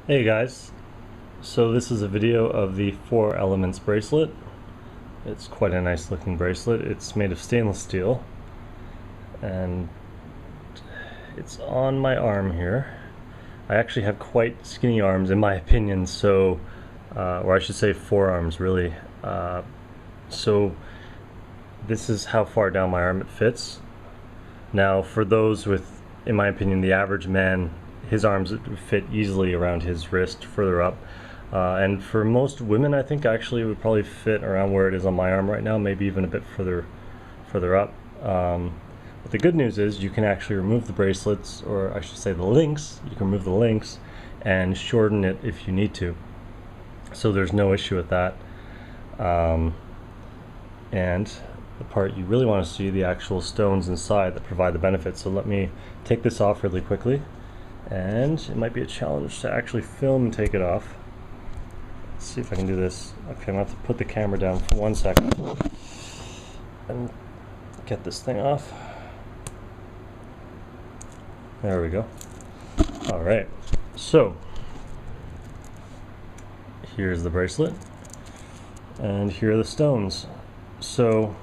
Hey guys, so this is a video of the 4 Elements bracelet. It's quite a nice looking bracelet. It's made of stainless steel and it's on my arm here. I actually have quite skinny arms in my opinion, so or I should say forearms really. So this is how far down my arm it fits. Now for those with, in my opinion, the average man, his arms fit easily around his wrist further up. And for most women, I think actually it would probably fit around where it is on my arm right now, maybe even a bit further up. But the good news is you can actually remove the bracelets, or I should say the links. You can remove the links and shorten it if you need to. So there's no issue with that. And the part you really want to see, the actual stones inside that provide the benefit. So let me take this off really quickly, and it might be a challenge to actually film and take it off. Let's see if I can do this. Okay, I'm gonna have to put the camera down for 1 second and get this thing off. There we go. All right, so here's the bracelet and here are the stones. So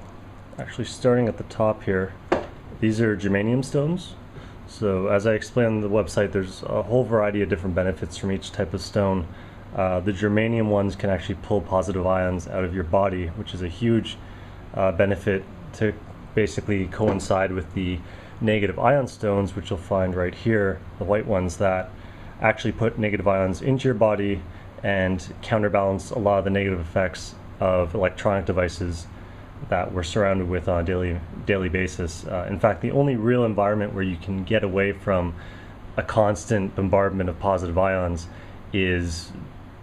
actually starting at the top here, these are germanium stones. So as I explained on the website, there's a whole variety of different benefits from each type of stone. The germanium ones can actually pull positive ions out of your body, which is a huge benefit to basically coincide with the negative ion stones, which you'll find right here, the white ones that actually put negative ions into your body and counterbalance a lot of the negative effects of electronic devices that we're surrounded with on a daily basis. In fact, the only real environment where you can get away from a constant bombardment of positive ions is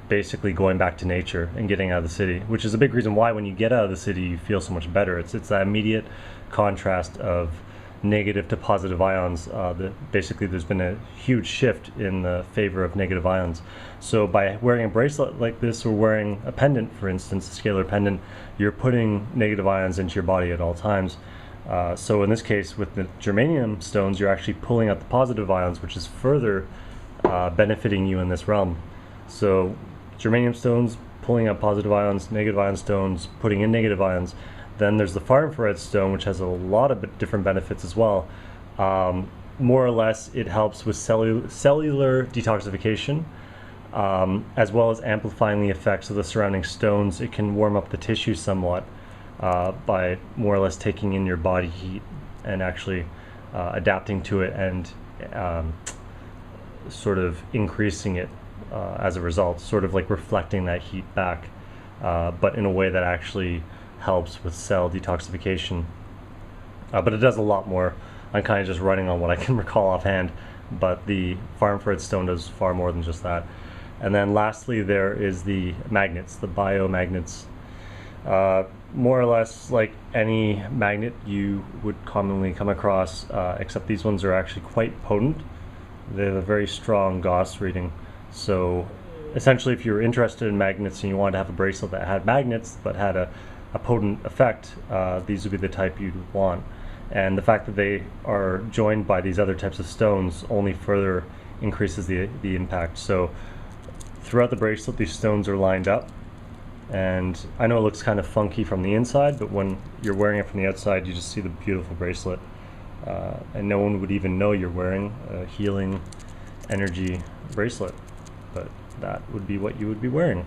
basically going back to nature and getting out of the city, which is a big reason why when you get out of the city you feel so much better. It's that immediate contrast of negative to positive ions. Basically there's been a huge shift in the favor of negative ions. So by wearing a bracelet like this, or wearing a pendant, for instance, a scalar pendant, you're putting negative ions into your body at all times. So in this case with the germanium stones, you're actually pulling out the positive ions, which is further benefiting you in this realm. So germanium stones pulling out positive ions, negative ion stones putting in negative ions. Then there's the far infrared stone, which has a lot of different benefits as well. More or less, it helps with cellular detoxification, as well as amplifying the effects of the surrounding stones. It can warm up the tissue somewhat by more or less taking in your body heat and actually adapting to it and sort of increasing it as a result, sort of like reflecting that heat back, but in a way that actually helps with cell detoxification. But it does a lot more. I'm kind of just running on what I can recall offhand, but the far infrared stone does far more than just that. And then lastly, there is the magnets, the biomagnets. More or less like any magnet you would commonly come across, except these ones are actually quite potent. They have a very strong Gauss reading. So essentially, if you're interested in magnets and you wanted to have a bracelet that had magnets but had a potent effect, these would be the type you'd want. And the fact that they are joined by these other types of stones only further increases the impact. So throughout the bracelet, these stones are lined up, and I know it looks kind of funky from the inside, but when you're wearing it from the outside, you just see the beautiful bracelet, and no one would even know you're wearing a healing energy bracelet, but that would be what you would be wearing.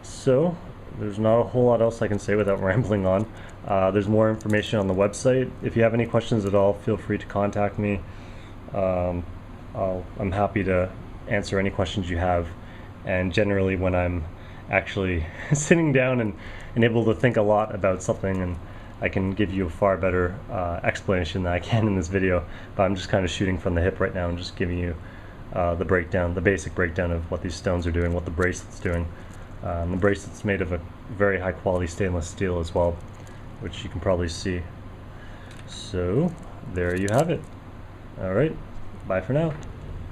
So there's not a whole lot else I can say without rambling on. There's more information on the website. If you have any questions at all, feel free to contact me. I'm happy to answer any questions you have. And generally when I'm actually sitting down and able to think a lot about something, and I can give you a far better explanation than I can in this video. But I'm just kind of shooting from the hip right now and just giving you the breakdown, the basic breakdown of what these stones are doing, what the bracelet's doing. The bracelet's made of a very high quality stainless steel as well, which you can probably see. So there you have it. Alright, bye for now.